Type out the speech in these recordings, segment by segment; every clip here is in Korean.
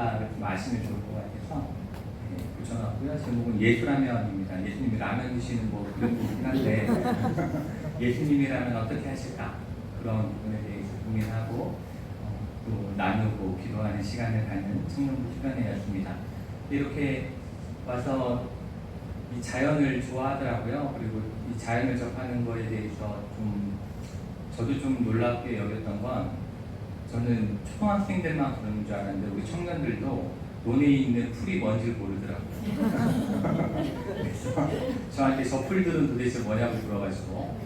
콜라 좀 마시면 좋을 것 같아서 붙여놨고요. 제목은 예수라면입니다. 예수님이 라면 드시는 뭐 그런 거긴 한데 예수님이라면 어떻게 하실까? 그런 부분에 대해서 고민하고 또 나누고 기도하는 시간을 갖는 청년부 시간이었습니다. 이렇게 와서 이 자연을 좋아하더라고요. 그리고 이 자연을 접하는 거에 대해서 저도 좀 놀랍게 여겼던 건, 저는 초등학생들만 그러는 줄 알았는데 우리 청년들도 논에 있는 풀이 뭔지를 모르더라고요. 그래서 저한테 저 풀들은 도대체 뭐냐고 물어가지고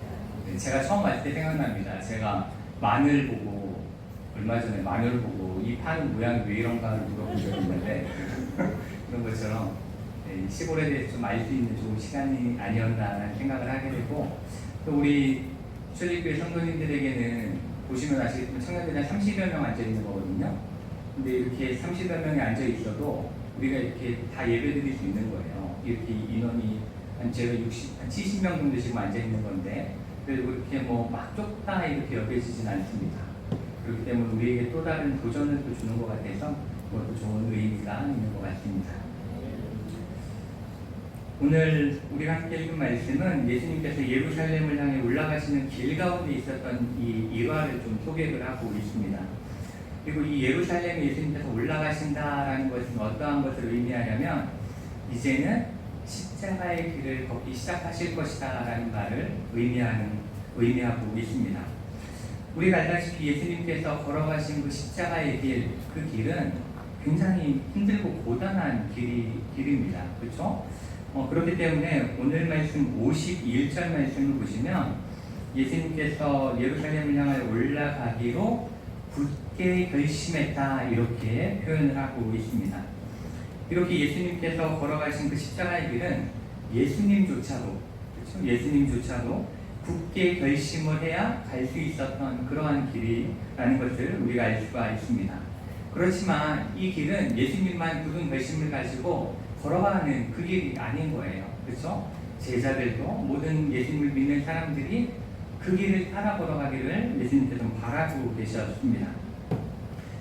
제가 처음 봤을 때 생각납니다. 제가 마늘 보고, 얼마 전에 마늘 보고 이 판 모양이 왜 이런가를 물어본 적이 있는데 그런 것처럼 시골에 대해서 좀 알 수 있는 좋은 시간이 아니었나라는 생각을 하게 되고, 또 우리 출입교회 성도님들에게는 보시면 아시겠지만 청년들이 한 30여 명 앉아 있는 거거든요. 근데 이렇게 30여 명이 앉아 있어도 우리가 이렇게 다 예배 드릴 수 있는 거예요. 이렇게 인원이 한 제가 70명 정도 지금 앉아 있는 건데, 그리고 이렇게 뭐 막 좁다 이렇게 여겨지진 않습니다. 그렇기 때문에 우리에게 또 다른 도전을 또 주는 것 같아서 그것도 좋은 의미가 있는 것 같습니다. 오늘 우리가 함께 읽은 말씀은 예수님께서 예루살렘을 향해 올라가시는 길 가운데 있었던 이 일화를 좀 소개를 하고 있습니다. 그리고 이 예루살렘에 예수님께서 올라가신다라는 것은 어떠한 것을 의미하냐면, 이제는 십자가의 길을 걷기 시작하실 것이다 라는 말을 의미하고 있습니다. 우리가 알다시피 예수님께서 걸어가신 그 십자가의 길, 그 길은 굉장히 힘들고 고단한 길입니다. 그렇죠? 그렇기 때문에 오늘 말씀 51절 말씀을 보시면 예수님께서 예루살렘을 향해 올라가기로 굳게 결심했다 이렇게 표현을 하고 있습니다. 이렇게 예수님께서 걸어가신 그 십자가의 길은 예수님조차도, 그렇죠? 예수님조차도 굳게 결심을 해야 갈 수 있었던 그러한 길이라는 것을 우리가 알 수가 있습니다. 그렇지만 이 길은 예수님만 굳은 결심을 가지고 걸어가는 그 길이 아닌 거예요. 그렇죠? 제자들도 모든 예수님을 믿는 사람들이 그 길을 따라 걸어가기를 예수님께서 바라고 계셨습니다.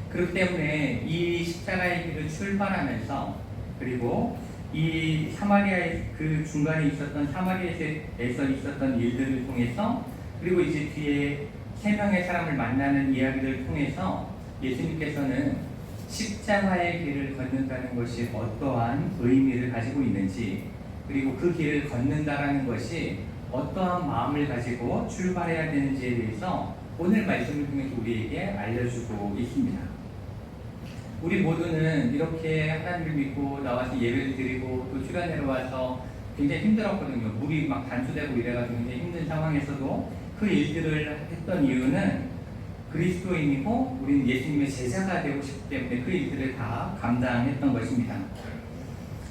그렇기 때문에 이 십자가의 길을 출발하면서, 그리고 이 사마리아의 그 중간에 있었던 사마리아에서 있었던 일들을 통해서, 그리고 이제 뒤에 3명의 사람을 만나는 이야기를 통해서 예수님께서는 십자가의 길을 걷는다는 것이 어떠한 의미를 가지고 있는지, 그리고 그 길을 걷는다라는 것이 어떠한 마음을 가지고 출발해야 되는지에 대해서 오늘 말씀을 통해서 우리에게 알려주고 있습니다. 우리 모두는 이렇게 하나님을 믿고 나와서 예배를 드리고 또 주가 내려와서 굉장히 힘들었거든요. 물이 막 단수되고 이래가지고 굉장히 힘든 상황에서도 그 일들을 했던 이유는 그리스도인이고 우리는 예수님의 제자가 되고 싶기 때문에 그 일들을 다 감당했던 것입니다.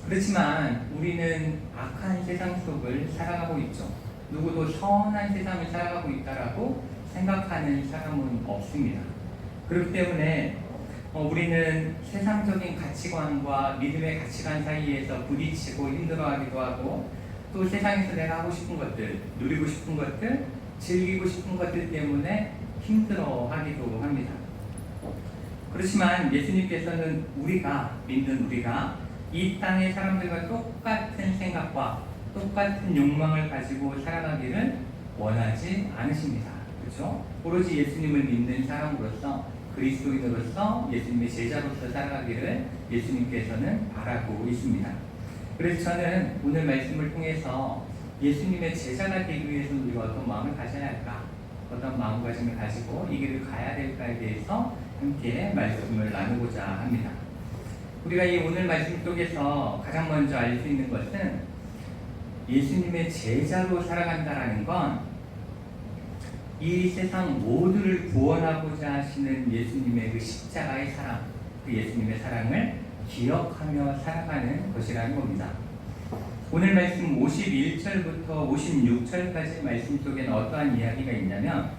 그렇지만 우리는 악한 세상 속을 살아가고 있죠. 누구도 선한 세상을 살아가고 있다라고 생각하는 사람은 없습니다. 그렇기 때문에 우리는 세상적인 가치관과 믿음의 가치관 사이에서 부딪히고 힘들어하기도 하고, 또 세상에서 내가 하고 싶은 것들, 누리고 싶은 것들, 즐기고 싶은 것들 때문에 힘들어하기도 합니다. 그렇지만 예수님께서는 믿는 우리가 이 땅의 사람들과 똑같은 생각과 똑같은 욕망을 가지고 살아가기를 원하지 않으십니다. 그렇죠? 오로지 예수님을 믿는 사람으로서, 그리스도인으로서 예수님의 제자로서 살아가기를 예수님께서는 바라고 있습니다. 그래서 저는 오늘 말씀을 통해서 예수님의 제자가 되기 위해서 우리가 어떤 마음을 가져야 할까, 어떤 마음가짐을 가지고 이 길을 가야 될까에 대해서 함께 말씀을 나누고자 합니다. 우리가 이 오늘 말씀 속에서 가장 먼저 알 수 있는 것은, 예수님의 제자로 살아간다라는 건 이 세상 모두를 구원하고자 하시는 예수님의 그 십자가의 사랑, 그 예수님의 사랑을 기억하며 살아가는 것이라는 겁니다. 오늘 말씀 51절부터 56절까지 말씀 속에는 어떠한 이야기가 있냐면,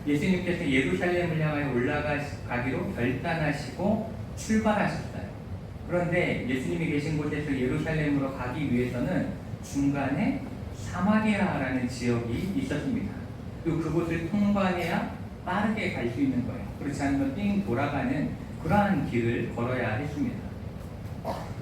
예수님께서 예루살렘을 향하여 올라가기로 결단하시고 출발하셨어요. 그런데 예수님이 계신 곳에서 예루살렘으로 가기 위해서는 중간에 사마리아라는 지역이 있었습니다. 그리고 그곳을 통과해야 빠르게 갈 수 있는 거예요. 그렇지 않으면 삥 돌아가는 그러한 길을 걸어야 했습니다.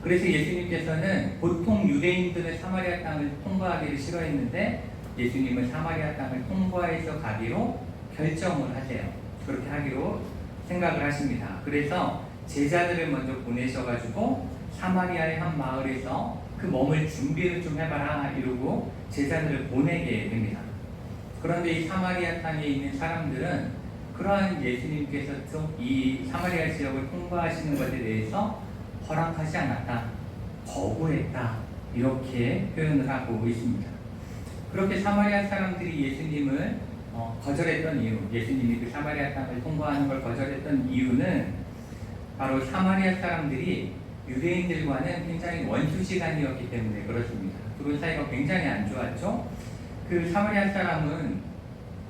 그래서 예수님께서는 보통 유대인들은 사마리아 땅을 통과하기를 싫어했는데 예수님은 사마리아 땅을 통과해서 가기로 결정을 하세요. 그렇게 하기로 생각을 하십니다. 그래서 제자들을 먼저 보내셔가지고 사마리아의 한 마을에서 그 머물 준비를 좀 해봐라 이러고 제자들을 보내게 됩니다. 그런데 이 사마리아 땅에 있는 사람들은 그러한 예수님께서 이 사마리아 지역을 통과하시는 것에 대해서 허락하지 않았다, 거부했다 이렇게 표현을 하고 있습니다. 그렇게 사마리아 사람들이 예수님을 거절했던 이유, 예수님이 그 사마리아 땅을 통과하는 걸 거절했던 이유는 바로 사마리아 사람들이 유대인들과는 굉장히 원수시간이었기 때문에 그렇습니다. 둘 사이가 굉장히 안 좋았죠. 그 사마리아 사람은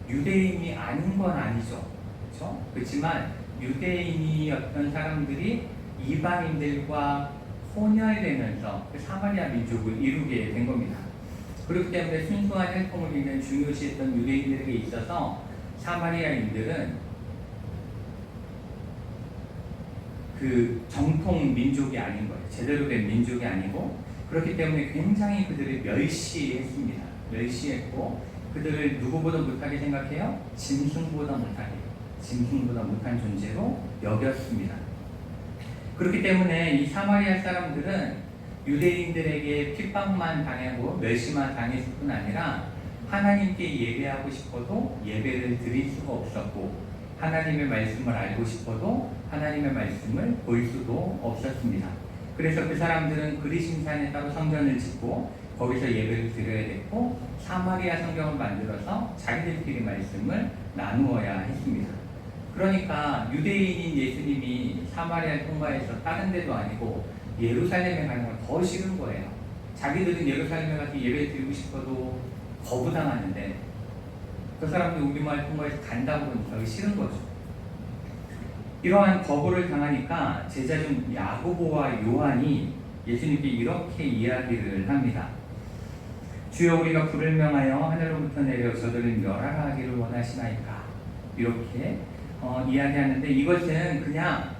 유대인이 아닌 건 아니죠. 그렇죠? 그렇지만 유대인이었던 사람들이 이방인들과 혼혈되면서 그 사마리아 민족을 이루게 된 겁니다. 그렇기 때문에 순수한 혈통을 굉장히 중요시했던 유대인들에게 있어서 사마리아인들은 그 정통 민족이 아닌 거예요. 제대로 된 민족이 아니고, 그렇기 때문에 굉장히 그들을 멸시했습니다. 멸시했고 그들을 누구보다 못하게 생각해요? 짐승보다 못하게, 짐승보다 못한 존재로 여겼습니다. 그렇기 때문에 이 사마리아 사람들은 유대인들에게 핍박만 당하고 멸시만 당했을 뿐 아니라 하나님께 예배하고 싶어도 예배를 드릴 수가 없었고, 하나님의 말씀을 알고 싶어도 하나님의 말씀을 볼 수도 없었습니다. 그래서 그 사람들은 그리심산에 따로 성전을 짓고 거기서 예배를 드려야 됐고, 사마리아 성경을 만들어서 자기들끼리 말씀을 나누어야 했습니다. 그러니까 유대인인 예수님이 사마리아를 통과해서 다른 데도 아니고 예루살렘에 가는 건 더 싫은 거예요. 자기들은 예루살렘에 가서 예배 드리고 싶어도 거부당하는데 그 사람들이 우리 마을 통과해서 간다고 그러니까 싫은 거죠. 이러한 거부를 당하니까 제자 중 야고보와 요한이 예수님께 이렇게 이야기를 합니다. 주여, 우리가 불을 명하여 하늘로부터 내려 저들을 멸하라 하기를 원하시나이까? 이렇게 이야기하는데, 이것은 그냥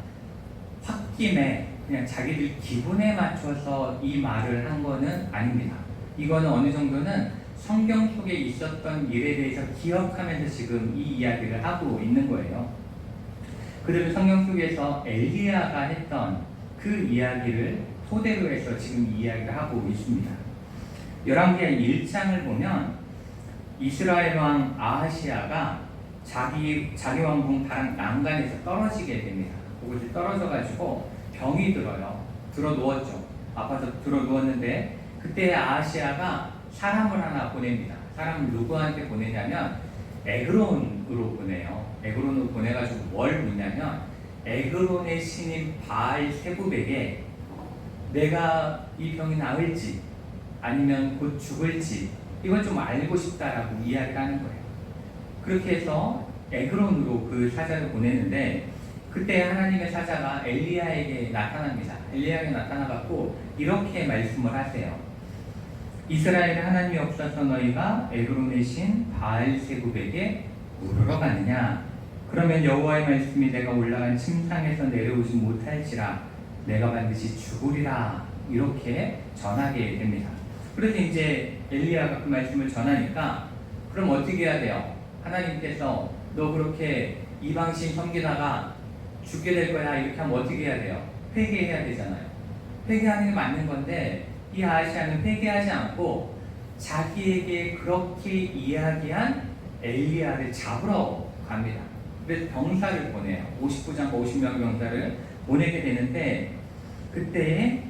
홧김에 그냥 자기들 기분에 맞춰서 이 말을 한 거는 아닙니다. 이거는 어느 정도는 성경 속에 있었던 일에 대해서 기억하면서 지금 이 이야기를 하고 있는 거예요. 그들은 성경 속에서 엘리야가 했던 그 이야기를 토대로 해서 지금 이야기를 하고 있습니다. 열왕기하 1장을 보면 이스라엘 왕 아하시아가 자기 왕궁 다락 난간에서 떨어지게 됩니다. 그곳에 떨어져가지고 병이 들어요. 들어 누웠죠. 아파서 들어 누웠는데 그때 아하시아가 사람을 하나 보냅니다. 사람을 누구한테 보내냐면 에그론으로 보내요. 에그론으로 보내가지고 뭘 묻냐면 에그론의 신인 바알 세굽에게 내가 이 병이 나을지 아니면 곧 죽을지 이걸 좀 알고 싶다라고 이야기를 하는 거예요. 그렇게 해서 에그론으로 그 사자를 보내는데 그때 하나님의 사자가 엘리야에게 나타납니다. 엘리야에게 나타나갖고 이렇게 말씀을 하세요. 이스라엘 하나님이 없어서 너희가 에그론의 신 바알세굽에게 물으러 가느냐? 그러면 여호와의 말씀이 내가 올라간 침상에서 내려오지 못할지라 내가 반드시 죽으리라 이렇게 전하게 됩니다. 그래서 이제 엘리야가 그 말씀을 전하니까 그럼 어떻게 해야 돼요? 하나님께서 너 그렇게 이방신 섬기다가 죽게 될 거야 이렇게 하면 어떻게 해야 돼요? 회개해야 되잖아요. 회개하는 게 맞는 건데 이 아하시아는 회개하지 않고 자기에게 그렇게 이야기한 엘리야를 잡으러 갑니다. 그래서 병사를 보내요. 59장과 50명 병사를 보내게 되는데 그때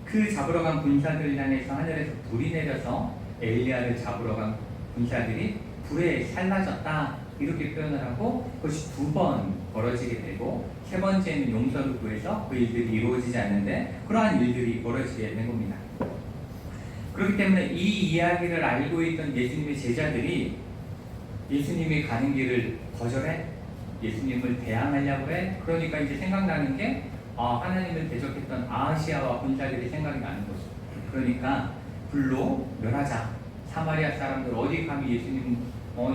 그 잡으러 간 군사들 향해서 하늘에서 불이 내려서 엘리야를 잡으러 간 군사들이 불에 살라졌다 이렇게 표현을 하고 그것이 2번 벌어지게 되고 세 번째는 용서를 구해서 그 일들이 이루어지지 않는데 그러한 일들이 벌어지게 된 겁니다. 그렇기 때문에 이 이야기를 알고 있던 예수님의 제자들이 예수님이 가는 길을 거절해? 예수님을 대항하려고 해? 그러니까 이제 생각나는 게 하나님을 대적했던 아하시아와 군사들이 생각이 나는 거죠. 그러니까 불로 멸하자. 사마리아 사람들 어디 감히 예수님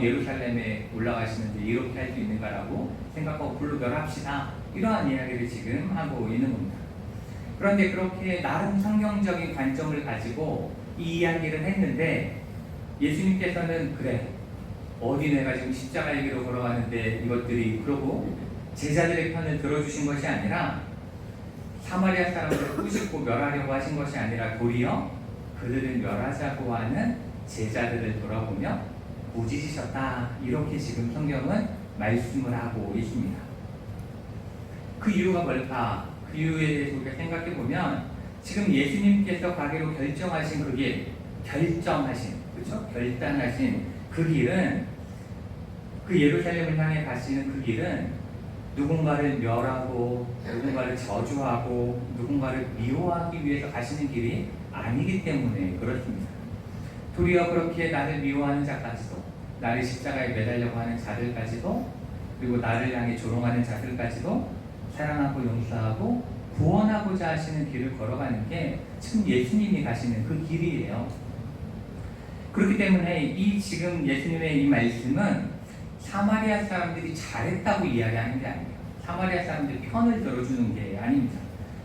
예루살렘에 올라가시는데 이렇게 할 수 있는가라고 생각하고 불로 멸합시다 이러한 이야기를 지금 하고 있는 겁니다. 그런데 그렇게 나름 성경적인 관점을 가지고 이 이야기를 했는데 예수님께서는 그래 어디 내가 지금 십자가의 길로 걸어가는데 이것들이 그러고 제자들의 편을 들어주신 것이 아니라 사마리아 사람들을 꾸짖고 멸하려고 하신 것이 아니라 도리어 그들을 멸하자고 하는 제자들을 돌아보며 꾸짖으셨다. 이렇게 지금 성경은 말씀을 하고 있습니다. 그 이유가 뭘까? 그 이유에 대해서 우리가 생각해 보면 지금 예수님께서 가기로 결정하신 그 길, 그렇죠? 결단하신 그 길은 그 예루살렘을 향해 가시는 그 길은 누군가를 멸하고 누군가를 저주하고 누군가를 미워하기 위해서 가시는 길이 아니기 때문에 그렇습니다. 도리어 그렇게 나를 미워하는 자까지도 나를 십자가에 매달려고 하는 자들까지도 그리고 나를 향해 조롱하는 자들까지도 사랑하고 용서하고 구원하고자 하시는 길을 걸어가는 게 지금 예수님이 가시는 그 길이에요. 그렇기 때문에 이 지금 예수님의 이 말씀은 사마리아 사람들이 잘했다고 이야기하는 게 아니에요. 사마리아 사람들이 편을 들어주는 게 아닙니다.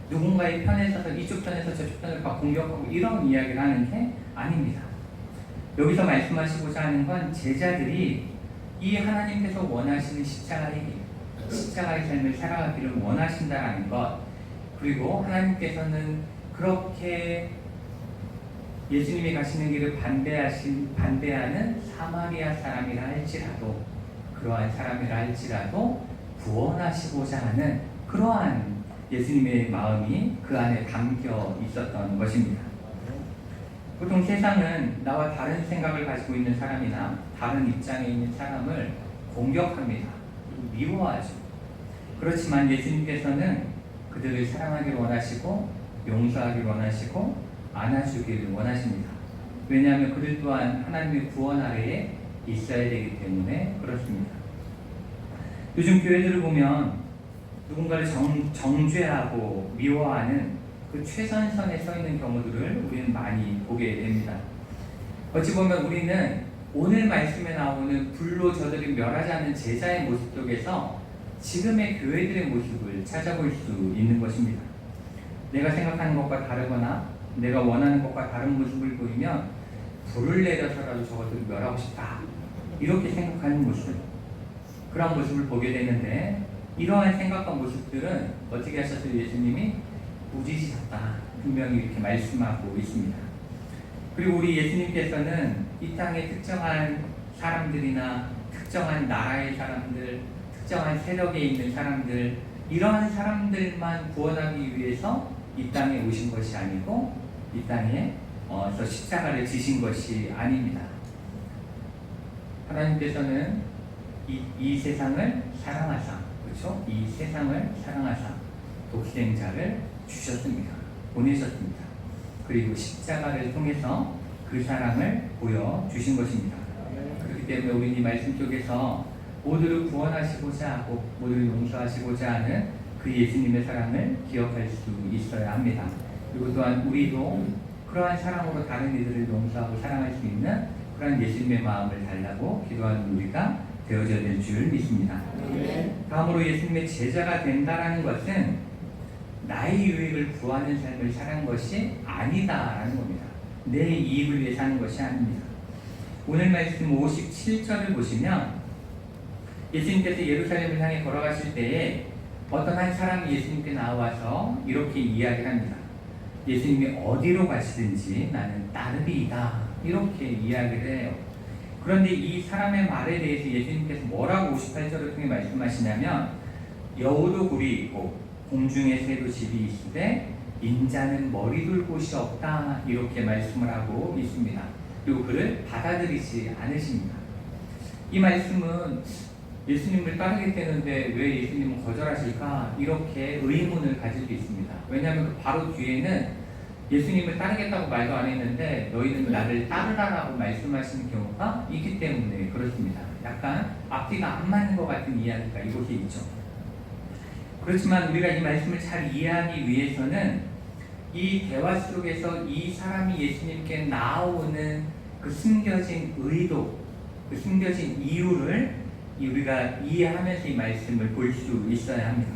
누군가의 편에 서서 이쪽 편에서 저쪽 편을 막 공격하고 이런 이야기를 하는 게 아닙니다. 여기서 말씀하시고자 하는 건 제자들이 이 하나님께서 원하시는 십자가의 길, 십자가의 삶을 살아가기를 원하신다라는 것, 그리고 하나님께서는 그렇게 예수님이 가시는 길을 반대하는 사마리아 사람이라 할지라도 그러한 사람이라 할지라도 구원하시고자 하는 그러한 예수님의 마음이 그 안에 담겨 있었던 것입니다. 보통 세상은 나와 다른 생각을 가지고 있는 사람이나 다른 입장에 있는 사람을 공격합니다. 미워하죠. 그렇지만 예수님께서는 그들을 사랑하기를 원하시고 용서하기를 원하시고 안아주기를 원하십니다. 왜냐하면 그들 또한 하나님의 구원 아래에 있어야 되기 때문에 그렇습니다. 요즘 교회들을 보면 누군가를 정죄하고 미워하는 그 최선선에 서 있는 경우들을 우리는 많이 보게 됩니다. 어찌 보면 우리는 오늘 말씀에 나오는 불로 저들을 멸하지 않는 제자의 모습 속에서 지금의 교회들의 모습을 찾아볼 수 있는 것입니다. 내가 생각하는 것과 다르거나 내가 원하는 것과 다른 모습을 보이면 불을 내려서라도 저것들을 멸하고 싶다. 이렇게 생각하는 모습. 그런 모습을 보게 되는데 이러한 생각과 모습들은 어떻게 하셨어요? 예수님이 꾸짖으셨다. 분명히 이렇게 말씀하고 있습니다. 그리고 우리 예수님께서는 이 땅의 특정한 사람들이나 특정한 나라의 사람들, 특정한 세력에 있는 사람들, 이러한 사람들만 구원하기 위해서 이 땅에 오신 것이 아니고 이 땅에서 십자가를 지신 것이 아닙니다. 하나님께서는 이 세상을 사랑하사, 그렇죠? 이 세상을 사랑하사 독생자를 주셨습니다. 보내셨습니다. 그리고 십자가를 통해서 그 사랑을 보여주신 것입니다. 그렇기 때문에 우리 이 말씀 속에서 모두를 구원하시고자 하고 모두를 용서하시고자 하는 그 예수님의 사랑을 기억할 수 있어야 합니다. 그리고 또한 우리도 그러한 사랑으로 다른 이들을 용서하고 사랑할 수 있는 그러한 예수님의 마음을 달라고 기도하는 우리가 되어져야 될 줄 믿습니다. 다음으로 예수님의 제자가 된다라는 것은 나의 유익을 구하는 삶을 사는 것이 아니다라는 겁니다. 내 이익을 위해 사는 것이 아닙니다. 오늘 말씀 57절을 보시면 예수님께서 예루살렘을 향해 걸어가실 때에 어떤 한 사람이 예수님께 나와서 이렇게 이야기합니다. 예수님이 어디로 가시든지 나는 따르리이다. 이렇게 이야기를 해요. 그런데 이 사람의 말에 대해서 예수님께서 뭐라고 58절을 통해 말씀하시냐면 여우도 굴이 있고 공중에 새도 집이 있으되 인자는 머리 둘 곳이 없다. 이렇게 말씀을 하고 있습니다. 그리고 그를 받아들이지 않으십니다. 이 말씀은 예수님을 따르겠다는데 왜 예수님은 거절하실까? 이렇게 의문을 가질 수 있습니다. 왜냐하면 그 바로 뒤에는 예수님을 따르겠다고 말도 안 했는데 너희는 나를 따르라라고 말씀하시는 경우가 있기 때문에 그렇습니다. 약간 앞뒤가 안 맞는 것 같은 이야기가 이곳에 있죠. 그렇지만 우리가 이 말씀을 잘 이해하기 위해서는 이 대화 속에서 이 사람이 예수님께 나오는 그 숨겨진 의도, 그 숨겨진 이유를 우리가 이해하면서 이 말씀을 볼 수 있어야 합니다.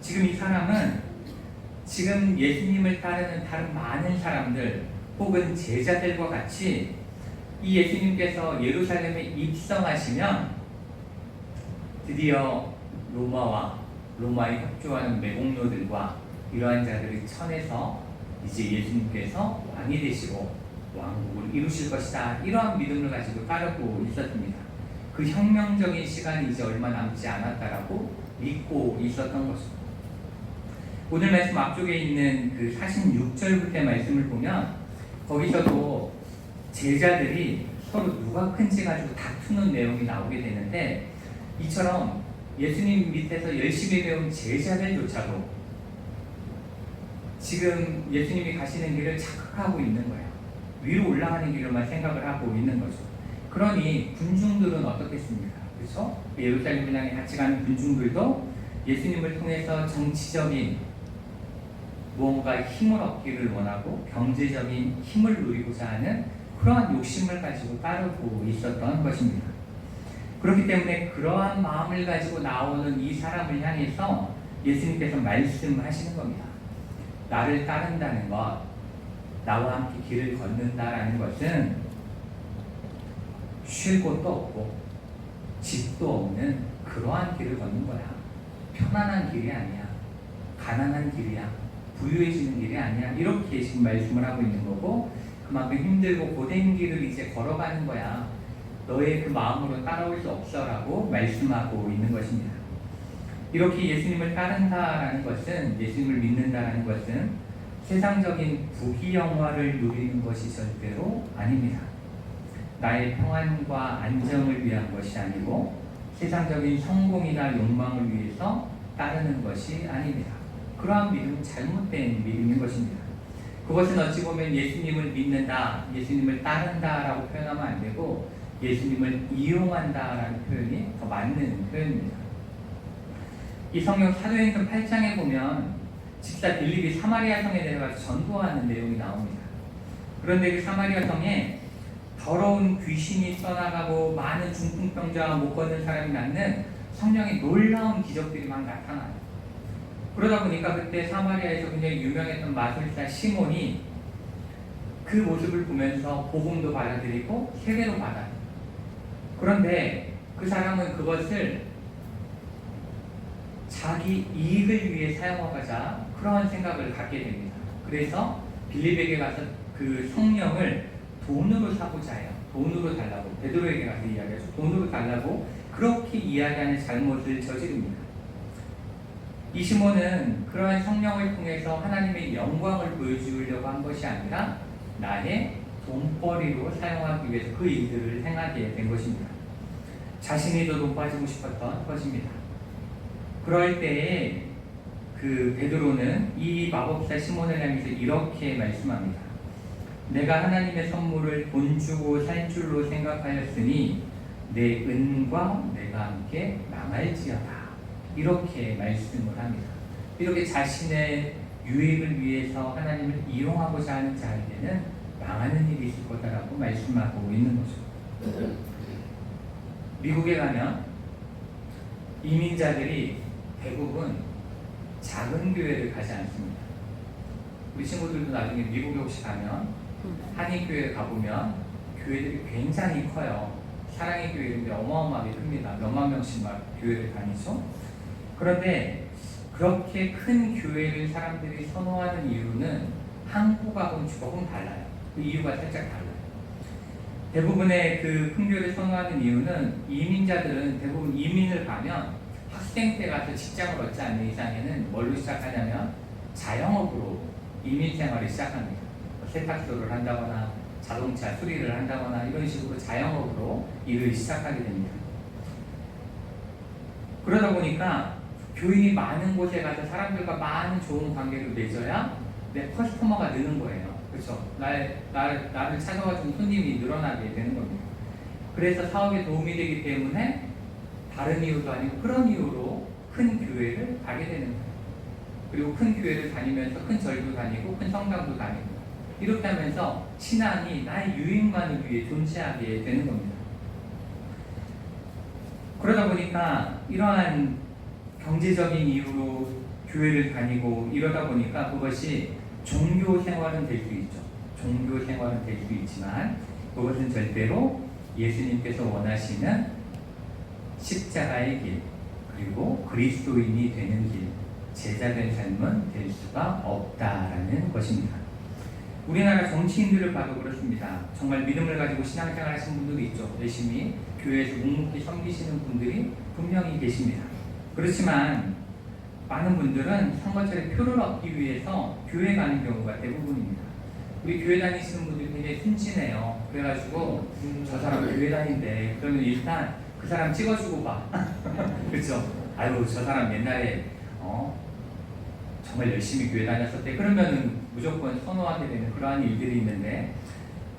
지금 이 사람은 지금 예수님을 따르는 다른 많은 사람들 혹은 제자들과 같이 이 예수님께서 예루살렘에 입성하시면 드디어 로마에 협조하는 매국노들과 이러한 자들이 천에서 이제 예수님께서 왕이 되시고 왕국을 이루실 것이다, 이러한 믿음을 가지고 따르고 있었습니다. 그 혁명적인 시간이 이제 얼마 남지 않았다라고 믿고 있었던 것입니다. 오늘 말씀 앞쪽에 있는 그 46절부터의 말씀을 보면 거기서도 제자들이 서로 누가 큰지 가지고 다투는 내용이 나오게 되는데, 이처럼 예수님 밑에서 열심히 배운 제자들조차도 지금 예수님이 가시는 길을 착각하고 있는 거예요. 위로 올라가는 길로만 생각을 하고 있는 거죠. 그러니 군중들은 어떻겠습니까? 그렇죠? 예루살렘을 향해 같이 가는 군중들도 예수님을 통해서 정치적인 무언가 힘을 얻기를 원하고 경제적인 힘을 누리고자 하는 그러한 욕심을 가지고 따르고 있었던 것입니다. 그렇기 때문에 그러한 마음을 가지고 나오는 이 사람을 향해서 예수님께서 말씀하시는 겁니다. 나를 따른다는 것, 나와 함께 길을 걷는다라는 것은 쉴 곳도 없고 집도 없는 그러한 길을 걷는 거야. 편안한 길이 아니야. 가난한 길이야. 부유해지는 길이 아니야. 이렇게 지금 말씀을 하고 있는 거고, 그만큼 힘들고 고된 길을 이제 걸어가는 거야. 너의 그 마음으로 따라올 수 없어라고 말씀하고 있는 것입니다. 이렇게 예수님을 따른다라는 것은, 예수님을 믿는다라는 것은 세상적인 부귀영화를 누리는 것이 절대로 아닙니다. 나의 평안과 안정을 위한 것이 아니고 세상적인 성공이나 욕망을 위해서 따르는 것이 아닙니다. 그러한 믿음은 잘못된 믿음인 것입니다. 그것은 어찌 보면 예수님을 믿는다, 예수님을 따른다라고 표현하면 안 되고 예수님을 이용한다라는 표현이 더 맞는 표현입니다. 이 성경 사도행전 8장에 보면 집사 빌립이 사마리아 성에 내려가서 전도하는 내용이 나옵니다. 그런데 그 사마리아 성에 더러운 귀신이 떠나가고 많은 중풍병자와 못 걷는 사람이 낫는 성령의 놀라운 기적들이 막 나타나요. 그러다 보니까 그때 사마리아에서 굉장히 유명했던 마술사 시몬이 그 모습을 보면서 복음도 받아들이고 세례도 받아요. 그런데 그 사람은 그것을 자기 이익을 위해 사용하고자 그러한 생각을 갖게 됩니다. 그래서 빌립에게 가서 그 성령을 돈으로 사고자 해요. 돈으로 달라고. 베드로에게 가서 이야기하죠. 돈으로 달라고 그렇게 이야기하는 잘못을 저지릅니다. 이 시몬은 그러한 성령을 통해서 하나님의 영광을 보여주려고 한 것이 아니라 나의 돈벌이로 사용하기 위해서 그 일들을 행하게 된 것입니다. 자신이 더 높아지고 싶었던 것입니다. 그럴 때에 그 베드로는 이 마법사 시몬을 향해서 이렇게 말씀합니다. 내가 하나님의 선물을 돈 주고 살 줄로 생각하였으니 내 은과 내가 함께 망할지어다. 이렇게 말씀을 합니다. 이렇게 자신의 유익을 위해서 하나님을 이용하고자 하는 자에게는 망하는 일이 있을 거다라고 말씀하고 있는 거죠. 미국에 가면 이민자들이 대부분 작은 교회를 가지 않습니다. 우리 친구들도 나중에 미국에 혹시 가면 한인교회 가보면 교회들이 굉장히 커요. 사랑의 교회인데 어마어마하게 큽니다. 몇만 명씩 막 교회를 다니죠. 그런데 그렇게 큰 교회를 사람들이 선호하는 이유는 한국하고는 조금 달라요. 그 이유가 살짝 달라요. 대부분의 그 큰 교회를 선호하는 이유는 이민자들은 대부분 이민을 가면 학생 때 가서 직장을 얻지 않는 이상에는 뭘로 시작하냐면 자영업으로 이민 생활을 시작합니다. 세탁소를 한다거나 자동차 수리를 한다거나 이런 식으로 자영업으로 일을 시작하게 됩니다. 그러다 보니까 교인이 많은 곳에 가서 사람들과 많은 좋은 관계를 맺어야 내 커스터머가 느는 거예요. 그렇죠? 나를 찾아와준 손님이 늘어나게 되는 겁니다. 그래서 사업에 도움이 되기 때문에 다른 이유도 아니고 그런 이유로 큰 교회를 가게 되는 거예요. 그리고 큰 교회를 다니면서 큰 절도 다니고 큰 성당도 다니고 이렇게 하면서 신앙이 나의 유익만을 위해 존재하게 되는 겁니다. 그러다 보니까 이러한 경제적인 이유로 교회를 다니고 이러다 보니까 그것이 종교 생활은 될 수 있죠. 종교 생활은 될 수 있지만 그것은 절대로 예수님께서 원하시는 십자가의 길, 그리고 그리스도인이 되는 길, 제자된 삶은 될 수가 없다라는 것입니다. 우리나라 정치인들을 봐도 그렇습니다. 정말 믿음을 가지고 신앙생활 하시는 분들이 있죠. 열심히 교회에서 묵묵히 섬기시는 분들이 분명히 계십니다. 그렇지만 많은 분들은 선거철에 표를 얻기 위해서 교회 가는 경우가 대부분입니다. 우리 교회 다니시는 분들이 굉장히 순진해요. 그래가지고 저 사람 교회 다닌대. 그러면 일단 그 사람 찍어주고 봐. 그렇죠? 아유, 저 사람 옛날에 정말 열심히 교회 다녔었대. 그러면은 무조건 선호하게 되는 그러한 일들이 있는데,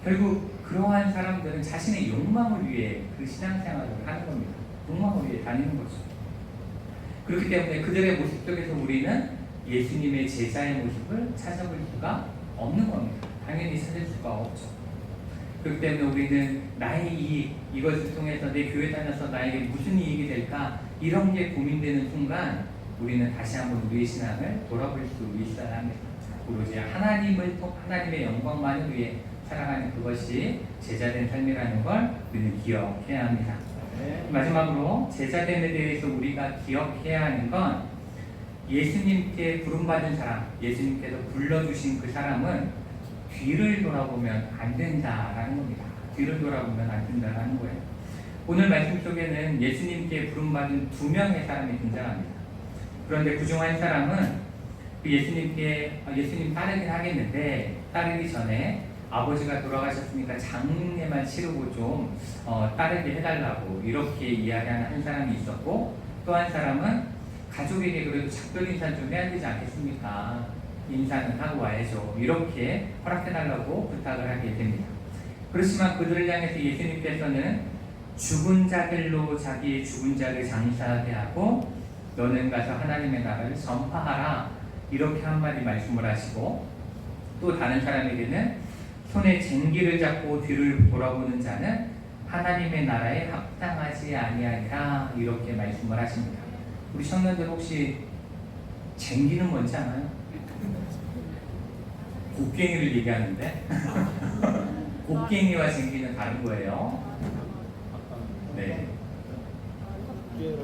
결국 그러한 사람들은 자신의 욕망을 위해 그 신앙생활을 하는 겁니다. 욕망을 위해 다니는 거죠. 그렇기 때문에 그들의 모습 속에서 우리는 예수님의 제자의 모습을 찾아볼 수가 없는 겁니다. 당연히 찾을 수가 없죠. 그렇기 때문에 우리는 나의 이익, 이것을 통해서 내 교회 다녀서 나에게 무슨 이익이 될까, 이런 게 고민되는 순간 우리는 다시 한번 우리의 신앙을 돌아볼 수 있어야 합니다. 오로지 하나님의 영광만을 위해 살아가는 그것이 제자된 삶이라는 걸 우리는 기억해야 합니다. 마지막으로 제자됨에 대해서 우리가 기억해야 하는 건, 예수님께 부름받은 사람, 예수님께서 불러주신 그 사람은 뒤를 돌아보면 안 된다라는 겁니다. 뒤를 돌아보면 안 된다라는 거예요. 오늘 말씀 속에는 예수님께 부름받은 2명의 사람이 등장합니다. 그런데 그중 한 사람은 그 예수님 따르긴 하겠는데, 따르기 전에 아버지가 돌아가셨으니까 장례만 치르고 좀 따르게 해달라고 이렇게 이야기하는 한 사람이 있었고, 또 한 사람은 가족에게 그래도 작별 인사 좀 해야 되지 않겠습니까? 인사는 하고 와야죠. 이렇게 허락해달라고 부탁을 하게 됩니다. 그렇지만 그들을 향해서 예수님께서는 죽은 자들로 자기의 죽은 자를 장사하게 하고 너는 가서 하나님의 나라를 전파하라, 이렇게 한마디 말씀을 하시고, 또 다른 사람에게는 손에 쟁기를 잡고 뒤를 돌아보는 자는 하나님의 나라에 합당하지 아니하리라, 이렇게 말씀을 하십니다. 우리 청년들 혹시 쟁기는 뭔지 아나요? 곡괭이를 얘기하는데 곡괭이와 쟁기는 다른 거예요. 네.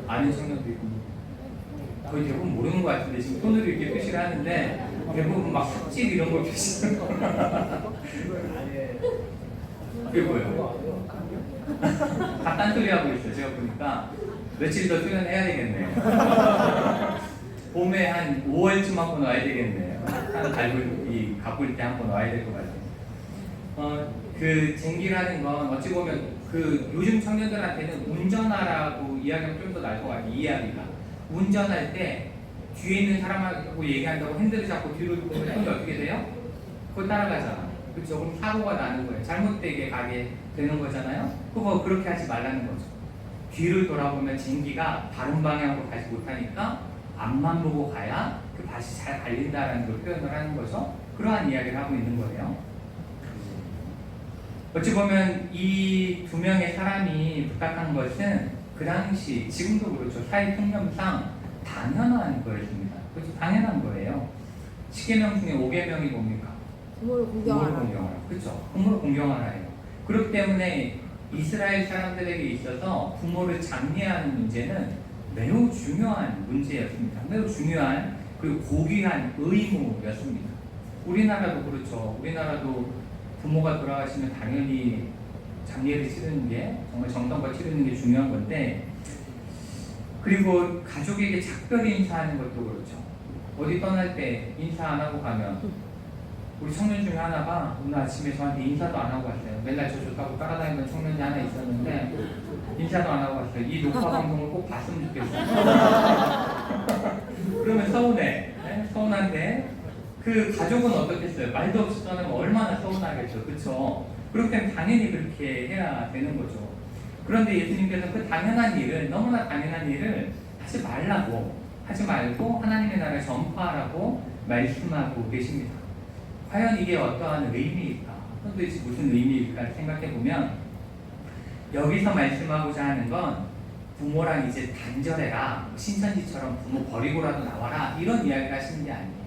아는 청년도 있고 거의 대부분 모르는 것 같은데, 지금 손으로 이렇게 표시를 하는데 대부분 막 삽질 이런 걸 표시하는 거. 그게 뭐예요? 다 딴소리 하고 있어요. 제가 보니까 며칠 더 수련해야 되겠네요. 봄에 한 5월쯤 한번 와야 되겠네요. 한 가꿀 때 한번 와야 될 것 같아요. 그 쟁기라는 건 어찌 보면 그 요즘 청년들한테는 운전하라고 이야기하면 좀 더 나을 것 같아요. 이야기가 운전할 때 뒤에 있는 사람하고 얘기한다고 핸들을 잡고 뒤로 보면 손이 어떻게 돼요? 그거 따라가잖아. 그렇죠? 그럼 사고가 나는 거예요. 잘못되게 가게 되는 거잖아요. 그거 그렇게 하지 말라는 거죠. 뒤를 돌아보면 쟁기가 다른 방향으로 가지 못하니까 앞만 보고 가야 그 밭이 잘 갈린다라는 걸 표현을 하는 거죠. 그러한 이야기를 하고 있는 거예요. 어찌 보면 이 2명의 사람이 부탁한 것은 그 당시, 지금도 그렇죠, 사회 통념상 당연한 거였습니다. 그렇죠? 당연한 거예요. 10계명 중에 5계명이 뭡니까? 부모를 공경하라. 그렇죠? 부모를 공경하라예요. 그렇기 때문에 이스라엘 사람들에게 있어서 부모를 장례하는 문제는 매우 중요한 문제였습니다. 매우 중요한, 그리고 고귀한 의무였습니다. 우리나라도 그렇죠. 우리나라도 부모가 돌아가시면 당연히 장례를 치르는 게, 정말 정성과 치르는 게 중요한 건데, 그리고 가족에게 작별 인사하는 것도 그렇죠. 어디 떠날 때 인사 안 하고 가면, 우리 청년 중에 하나가 오늘 아침에 저한테 인사도 안 하고 왔어요. 맨날 저 좋다고 따라다니는 청년이 하나 있었는데 인사도 안 하고 왔어요. 이 녹화 방송을 꼭 봤으면 좋겠어요. 그러면 서운해. 네? 서운한데 그 가족은 어떻겠어요? 말도 없이 떠나면 얼마나 서운하겠죠. 그렇죠? 그렇기 때문에 당연히 그렇게 해야 되는 거죠. 그런데 예수님께서 그 당연한 일을, 너무나 당연한 일을 하지 말고 하나님의 나라를 전파하라고 말씀하고 계십니다. 과연 이게 어떠한 의미일까? 도대체 무슨 의미일까 생각해보면, 여기서 말씀하고자 하는 건 부모랑 이제 단절해라, 신천지처럼 부모 버리고라도 나와라, 이런 이야기를 하시는 게 아니에요.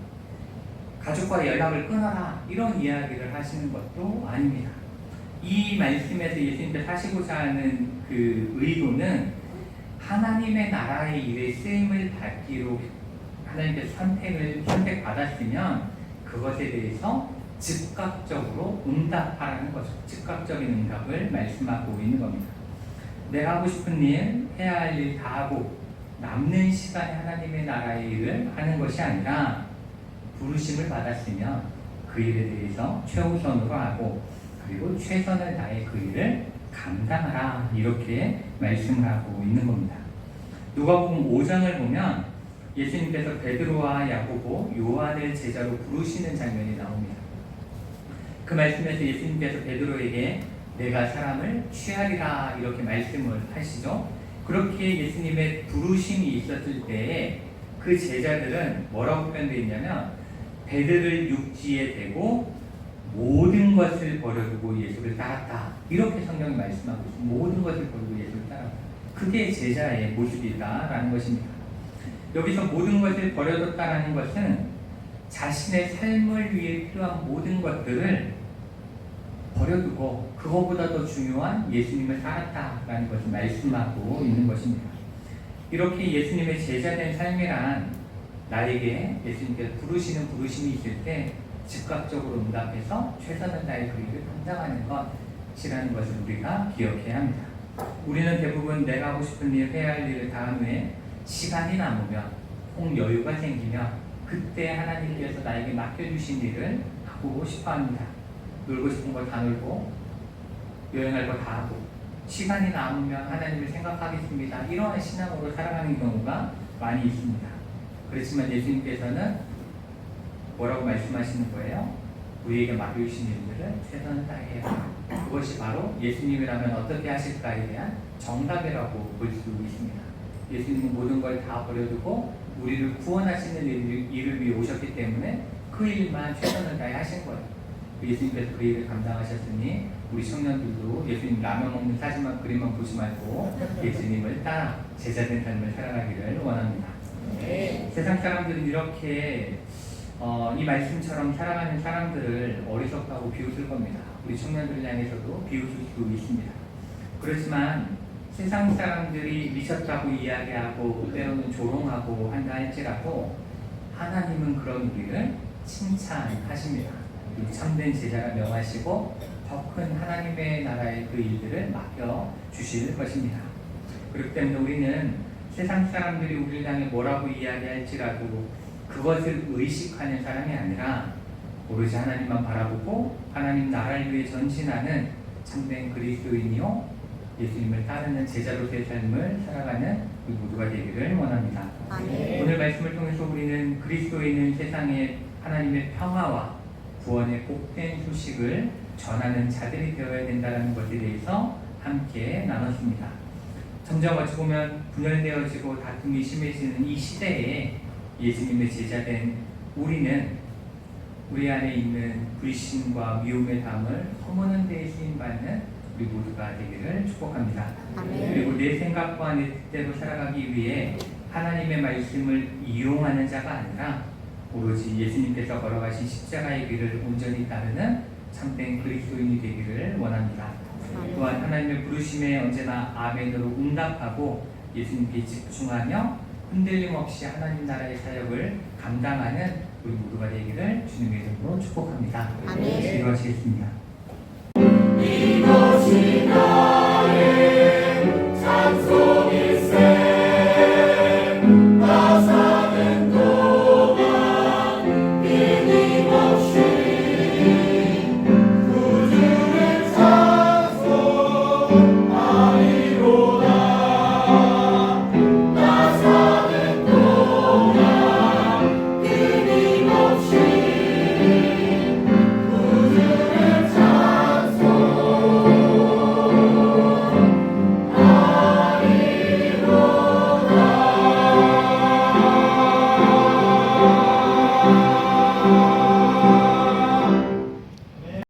가족과 연락을 끊어라, 이런 이야기를 하시는 것도 아닙니다. 이 말씀에서 예수님께서 하시고자 하는 그 의도는 하나님의 나라의 일에 쓰임을 받기로 하나님께서 선택받았으면 그것에 대해서 즉각적으로 응답하라는 거죠. 즉각적인 응답을 말씀하고 있는 겁니다. 내가 하고 싶은 일, 해야 할 일 다 하고 남는 시간에 하나님의 나라의 일을 하는 것이 아니라 부르심을 받았으면 그 일에 대해서 최우선으로 하고 그리고 최선을 다해 그 일을 감당하라, 이렇게 말씀을 하고 있는 겁니다. 누가복음 5장을 보면 예수님께서 베드로와 야고보, 요한을 제자로 부르시는 장면이 나옵니다. 그 말씀에서 예수님께서 베드로에게 내가 사람을 취하리라, 이렇게 말씀을 하시죠. 그렇게 예수님의 부르심이 있었을 때에 그 제자들은 뭐라고 표현되어 있냐면 배들을 육지에 대고 모든 것을 버려두고 예수를 따랐다, 이렇게 성경이 말씀하고 있습니다. 모든 것을 버리고 예수를 따랐다. 그게 제자의 모습이다라는 것입니다. 여기서 모든 것을 버려뒀다라는 것은 자신의 삶을 위해 필요한 모든 것들을 버려두고 그거보다 더 중요한 예수님을 따랐다라는 것을 말씀하고 있는 것입니다. 이렇게 예수님의 제자된 삶이란 나에게 예수님께서 부르시는 부르심이 있을 때 즉각적으로 응답해서 최선을 다해 그 일을 감당하는 것이라는 것을 우리가 기억해야 합니다. 우리는 대부분 내가 하고 싶은 일, 해야 할 일을 다 한 후에 시간이 남으면, 혹 여유가 생기면 그때 하나님께서 나에게 맡겨주신 일을 하고 싶어합니다. 놀고 싶은 거 다 놀고 여행할 거 다 하고 시간이 남으면 하나님을 생각하겠습니다, 이러한 신앙으로 살아가는 경우가 많이 있습니다. 그렇지만 예수님께서는 뭐라고 말씀하시는 거예요? 우리에게 맡겨주신 일들을 최선을 다해야, 그것이 바로 예수님이라면 어떻게 하실까에 대한 정답이라고 볼 수 있습니다. 예수님은 모든 걸 다 버려두고 우리를 구원하시는 일을 위해 오셨기 때문에 그 일만 최선을 다해 하신 거예요. 예수님께서 그 일을 감당하셨으니 우리 청년들도 예수님 라면 먹는 사진만, 그림만 보지 말고 예수님을 따라 제자된 삶을 살아가기를 원합니다. 네. 세상 사람들은 이렇게 이 말씀처럼 살아가는 사람들을 어리석다고 비웃을 겁니다. 우리 청년들 향해서도 비웃을 수 있습니다. 그렇지만 세상 사람들이 미쳤다고 이야기하고 때로는 조롱하고 한다 할지라도 하나님은 그런 우리를 칭찬하십니다. 참된 제자라 명하시고 더 큰 하나님의 나라의 그 일들을 맡겨주실 것입니다. 그렇기 때문에 우리는 세상 사람들이 우리를 향해 뭐라고 이야기할지라도 그것을 의식하는 사람이 아니라 오로지 하나님만 바라보고 하나님 나라를 위해 전진하는 참된 그리스도인이요 예수님을 따르는 제자로서의 삶을 살아가는 우리 모두가 되기를 원합니다. 아멘. 오늘 말씀을 통해서 우리는 그리스도인은 세상에 하나님의 평화와 구원의 복된 소식을 전하는 자들이 되어야 된다는 것에 대해서 함께 나눴습니다. 점점 어찌 보면 분열되어지고 다툼이 심해지는 이 시대에 예수님의 제자된 우리는 우리 안에 있는 불신과 미움의 담을 허무는 데에 쓰임받는 우리 모두가 되기를 축복합니다. 아멘. 그리고 내 생각과 내 뜻대로 살아가기 위해 하나님의 말씀을 이용하는 자가 아니라 오로지 예수님께서 걸어가신 십자가의 길을 온전히 따르는 참된 그리스도인이 되기를 원합니다. 또한 하나님의 부르심에 언제나 아멘으로 응답하고 예수님께 집중하며 흔들림 없이 하나님 나라의 사역을 감당하는 우리 모두가 되기를 주님의 이름으로 축복합니다. 아멘. 기도하시겠습니다.